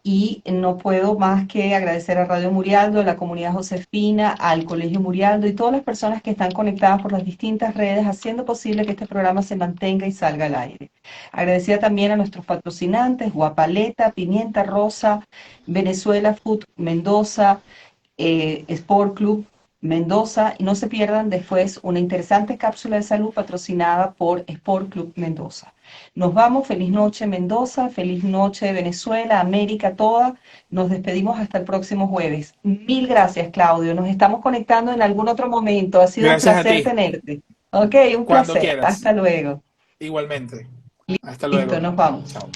Y no puedo más que agradecer a Radio Murialdo, a la comunidad Josefina, al Colegio Murialdo y todas las personas que están conectadas por las distintas redes, haciendo posible que este programa se mantenga y salga al aire. Agradecida también a nuestros patrocinantes, Guapaleta, Pimienta Rosa, Venezuela Food Mendoza, Sport Club Mendoza, y no se pierdan después una interesante cápsula de salud patrocinada por Sport Club Mendoza. Nos vamos, feliz noche Mendoza, feliz noche Venezuela, América toda. Nos despedimos hasta el próximo jueves. Mil gracias, Claudio. Nos estamos conectando en algún otro momento. Ha sido un Gracias a placer ti. tenerte. Ok, un Cuando placer. quieras. Hasta luego. Igualmente. Hasta Listo, luego. nos vamos. Chao.